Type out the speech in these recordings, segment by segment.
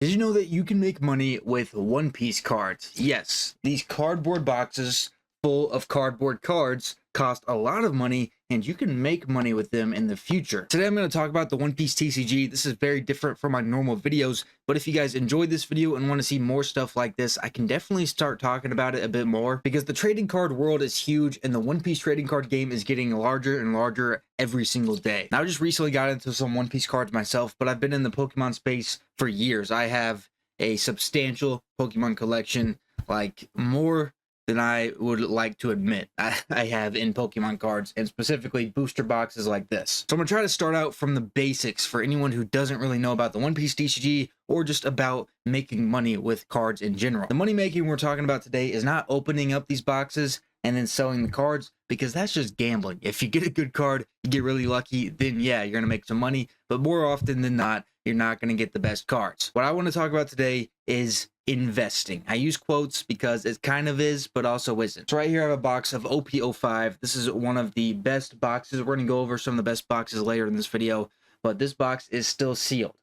Did you know that you can make money with One Piece cards? Yes, these cardboard boxes full of cardboard cards cost a lot of money, and you can make money with them in the future. Today I'm going to talk about the One Piece TCG. This is very different from my normal videos, but if you guys enjoyed this video and want to see more stuff like this, I can definitely start talking about it a bit more, because the trading card world is huge and the One Piece trading card game is getting larger and larger every single day. Now, I just recently got into some One Piece cards myself, but I've been in the Pokemon space for years. I have a substantial Pokemon collection, like more than I would like to admit I have in Pokemon cards, and specifically booster boxes like this. So I'm gonna try to start out from the basics for anyone who doesn't really know about the One Piece TCG or just about making money with cards in general. The money making we're talking about today is not opening up these boxes and then selling the cards, because that's just gambling. If you get a good card, you get really lucky, then yeah, you're gonna make some money, but more often than not, you're not going to get the best cards. What I want to talk about today is investing. I use quotes because it kind of is, but also isn't. So right here I have a box of OP05. This is one of the best boxes. We're going to go over some of the best boxes later in this video, but this box is still sealed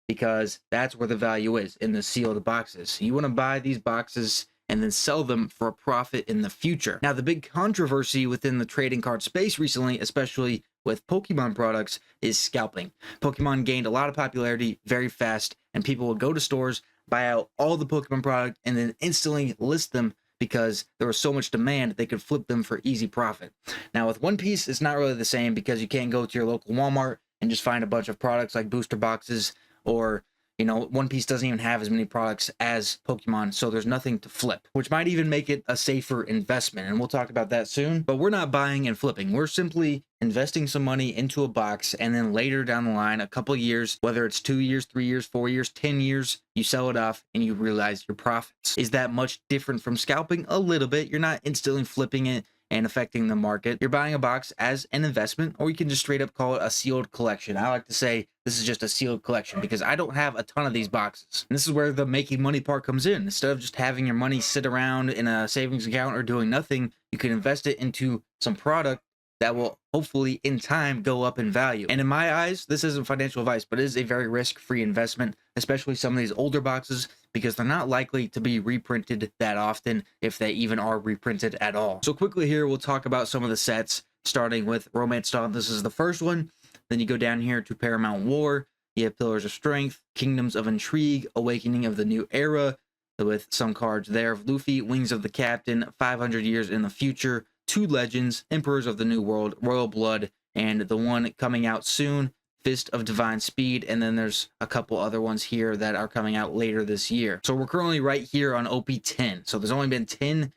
because that's where the value is, in the sealed boxes. You want to buy these boxes and then sell them for a profit in the future. Now, the big controversy within the trading card space recently, especially with Pokemon products, is scalping. Pokemon gained a lot of popularity very fast, and people would go to stores, buy out all the Pokemon product, and then instantly list them because there was so much demand they could flip them for easy profit. Now, with One Piece, it's not really the same, because you can't go to your local Walmart and just find a bunch of products like booster boxes, or One Piece doesn't even have as many products as Pokemon, so there's nothing to flip, which might even make it a safer investment, and we'll talk about that soon. But we're not buying and flipping. We're simply investing some money into a box, and then later down the line, a couple years, whether it's 2 years, 3 years, 4 years, 10 years, you sell it off and you realize your profits. Is that much different from scalping? A little bit. You're not instantly flipping it and affecting the market. You're buying a box as an investment, or you can just straight up call it a sealed collection. I like to say this is just a sealed collection because I don't have a ton of these boxes. And this is where the making money part comes in. Instead of just having your money sit around in a savings account or doing nothing, you can invest it into some product that will hopefully in time go up in value. And in my eyes, this isn't financial advice, but it is a very risk-free investment, especially some of these older boxes, because they're not likely to be reprinted that often, if they even are reprinted at all. So quickly here, we'll talk about some of the sets, starting with Romance Dawn. This is the first one. Then you go down here to Paramount War. You have Pillars of Strength, Kingdoms of Intrigue, Awakening of the New Era, with some cards there of Luffy, Wings of the Captain, 500 Years in the Future, 2 Legends, Emperors of the New World, Royal Blood, and the one coming out soon, Fist of Divine Speed, and then there's a couple other ones here that are coming out later this year. So we're currently right here on OP10. So there's only been 10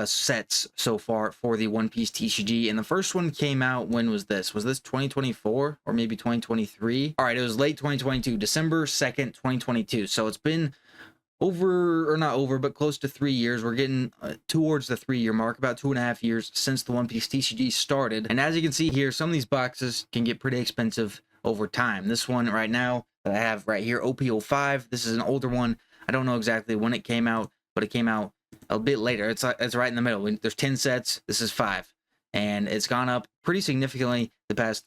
sets so far for the One Piece TCG, and the first one came out, when was this? Was this 2024 or maybe 2023? All right, it was late 2022, December 2nd, 2022. So it's been over, or not over, but close to 3 years. We're getting towards the 3-year mark, about 2.5 years since the One Piece TCG started. And as you can see here, some of these boxes can get pretty expensive over time. This one right now that I have right here, OP05, this is an older one. I don't know exactly when it came out, but it came out a bit later. It's right in the middle. There's 10 sets. This is 5. And it's gone up pretty significantly the past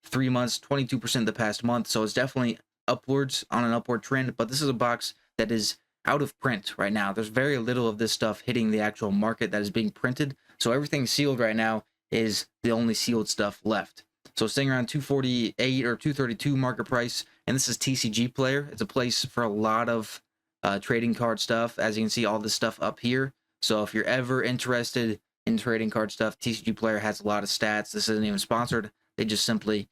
3 months, 22% the past month. So it's definitely upwards, on an upward trend. But this is a box that is out of print right now. There's very little of this stuff hitting the actual market that is being printed. So everything sealed right now is the only sealed stuff left. So staying around 248 or 232 market price. And this is TCG Player. It's a place for a lot of trading card stuff. As you can see, all this stuff up here. So if you're ever interested in trading card stuff, TCG Player has a lot of stats. This isn't even sponsored. They just simply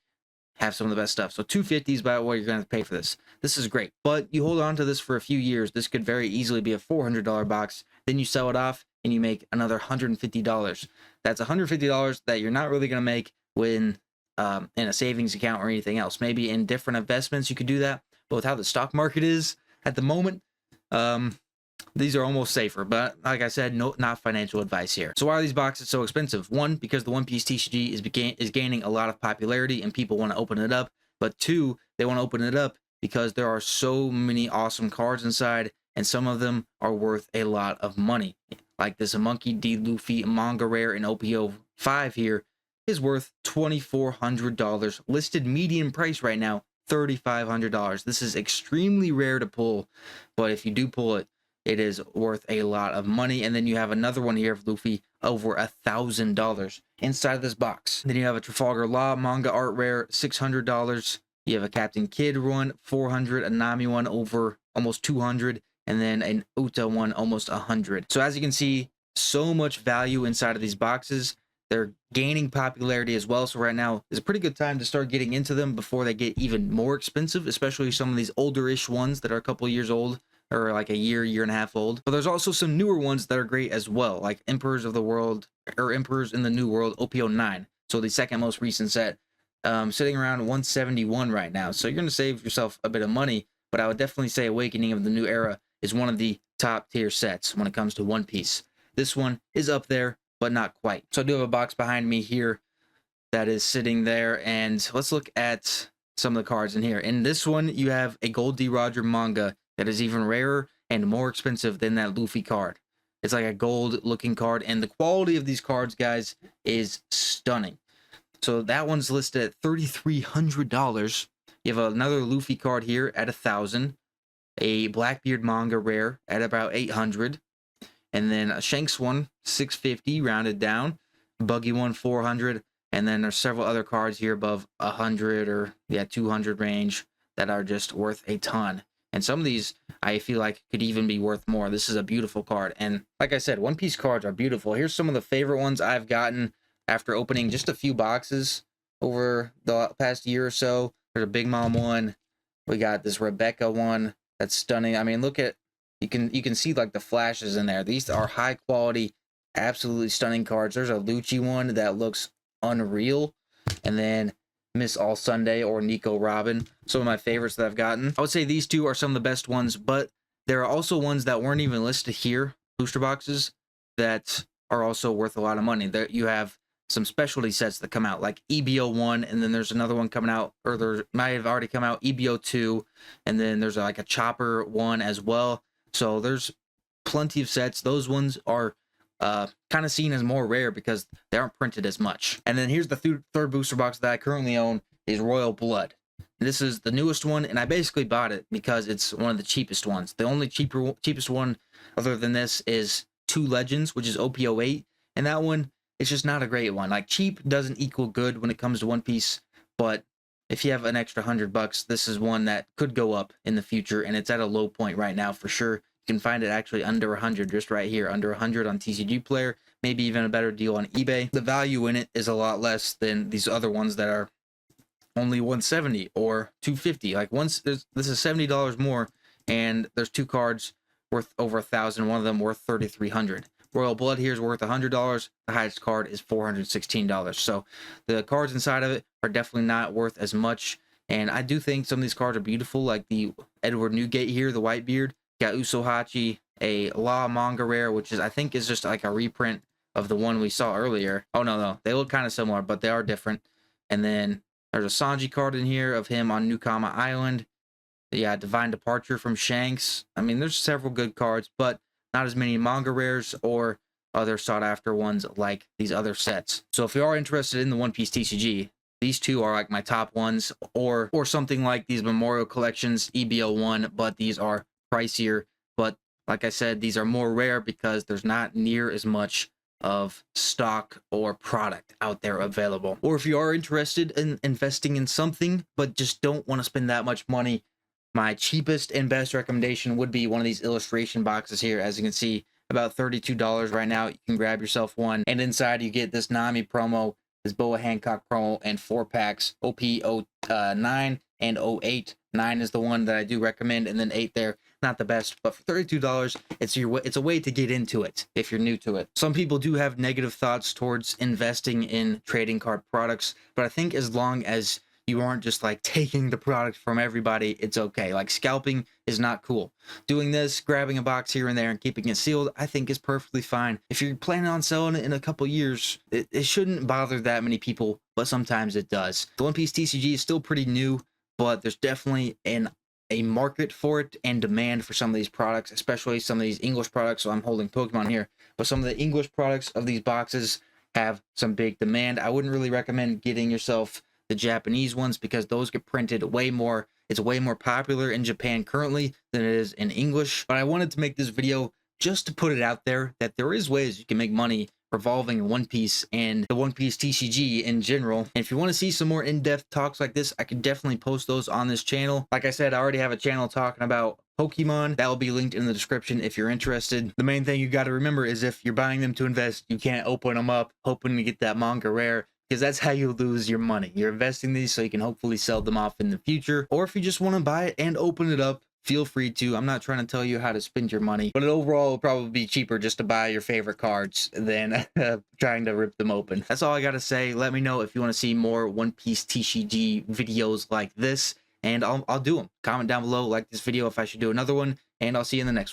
have some of the best stuff. So 250 is about what you're going to pay for this. This is great, but you hold on to this for a few years. This could very easily be a $400 box. Then you sell it off and you make another $150. That's $150 that you're not really going to make when in a savings account or anything else. Maybe in different investments you could do that, but with how the stock market is at the moment, these are almost safer. But like I said, not financial advice here. So why are these boxes so expensive? One, because the One Piece TCG is gaining a lot of popularity and people want to open it up. But 2, they want to open it up because there are so many awesome cards inside, and some of them are worth a lot of money. Like this Monkey D. Luffy manga rare in OPO5 here is worth $2,400. Listed median price right now, $3,500. This is extremely rare to pull, but if you do pull it, it is worth a lot of money. And then you have another one here of Luffy over $1,000 inside of this box. Then you have a Trafalgar Law manga art rare, $600. You have a Captain Kidd one, $400, a Nami one over almost $200, and then an Uta one almost $100. So as you can see, so much value inside of these boxes. They're gaining popularity as well. So right now is a pretty good time to start getting into them before they get even more expensive, especially some of these older-ish ones that are a couple years old, or like a year and a half old. But there's also some newer ones that are great as well, like Emperors of the World, or Emperors in the New World, OPO 9. So the second most recent set, sitting around 171 right now. So you're going to save yourself a bit of money, but I would definitely say Awakening of the New Era is one of the top tier sets when it comes to One Piece. This one is up there, but not quite. So I do have a box behind me here that is sitting there, and let's look at some of the cards in here. In this one, you have a Gold D. Roger manga that is even rarer and more expensive than that Luffy card. It's like a gold looking card, and the quality of these cards, guys, is stunning. So that one's listed at $3,300. You have another Luffy card here at $1,000, a Blackbeard manga rare at about $800, and then a Shanks one, $650 rounded down, Buggy one, $400, and then there's several other cards here above $100 or $200 range that are just worth a ton. And some of these I feel like could even be worth more. This is a beautiful card, and like I said, One Piece cards are beautiful. Here's some of the favorite ones I've gotten after opening just a few boxes over the past year or so. There's a Big Mom one. We got this Rebecca one that's stunning. I mean, look at, you can see like the flashes in there. These are high quality, absolutely stunning cards. There's a Lucci one that looks unreal, and then Miss All Sunday or Nico Robin, some of my favorites that I've gotten. I would say these two are some of the best ones, but there are also ones that weren't even listed here, booster boxes, that are also worth a lot of money. There you have some specialty sets that come out, like EBO 1, and then there's another one coming out, or there might have already come out, EBO 2, and then there's like a Chopper 1 as well. So there's plenty of sets. Those ones are kind of seen as more rare because they aren't printed as much. And then here's the third booster box that I currently own, is Royal Blood. This is the newest one, and I basically bought it because it's one of the cheapest ones. The only cheapest one other than this is Two Legends, which is OPO 8, and that one, it's just not a great one. Like, cheap doesn't equal good when it comes to One Piece, but if you have an extra $100, this is one that could go up in the future, and it's at a low point right now for sure. You can find it actually under 100, just right here, under 100 on TCG Player, maybe even a better deal on eBay. The value in it is a lot less than these other ones that are only 170 or 250. Like, this is $70 more, and there's two cards worth over 1,000. One of them worth 3,300. Royal Blood here is worth $100. The highest card is $416. So the cards inside of it are definitely not worth as much. And I do think some of these cards are beautiful, like the Edward Newgate here, the Whitebeard. Got Usohachi, a Law manga rare, which is, I think, is just like a reprint of the one we saw earlier. Oh, no. They look kind of similar, but they are different. And then there's a Sanji card in here of him on Newkama Island. Yeah, Divine Departure from Shanks. I mean, there's several good cards, but not as many manga rares or other sought-after ones like these other sets. So if you are interested in the One Piece TCG, these two are like my top ones, or something like these Memorial Collections, EBO 1, but these are pricier. But like I said, these are more rare because there's not near as much of stock or product out there available. Or if you are interested in investing in something but just don't want to spend that much money, my cheapest and best recommendation would be one of these illustration boxes here. As you can see, about $32 right now. You can grab yourself one, and inside you get this Nami promo, this Boa Hancock promo, and 4 packs, OP09 and 08. 9 is the one that I do recommend, and then 8 there, not the best, but for $32, it's a way to get into it if you're new to it. Some people do have negative thoughts towards investing in trading card products, but I think as long as you aren't just like taking the product from everybody, it's okay. Like, scalping is not cool. Doing this, grabbing a box here and there and keeping it sealed, I think is perfectly fine. If you're planning on selling it in a couple years, it shouldn't bother that many people, but sometimes it does. The One Piece TCG is still pretty new, but there's definitely a market for it and demand for some of these products, especially some of these English products. So I'm holding Pokemon here, but some of the English products of these boxes have some big demand. I wouldn't really recommend getting yourself the Japanese ones because those get printed way more. It's way more popular in Japan currently than it is in English. But I wanted to make this video just to put it out there that there is ways you can make money revolving One Piece and the One Piece TCG in general. And if you want to see some more in-depth talks like this, I could definitely post those on this channel. Like I said, I already have a channel talking about Pokemon. That will be linked in the description if you're interested. The main thing you got to remember is if you're buying them to invest, you can't open them up hoping to get that manga rare, because that's how you lose your money. You're investing these so you can hopefully sell them off in the future. Or if you just want to buy it and open it up, feel free to. I'm not trying to tell you how to spend your money, but overall it'll probably be cheaper just to buy your favorite cards than trying to rip them open. That's all I gotta say. Let me know if you want to see more One Piece TCG videos like this, and I'll do them. Comment down below, like this video if I should do another one, and I'll see you in the next one.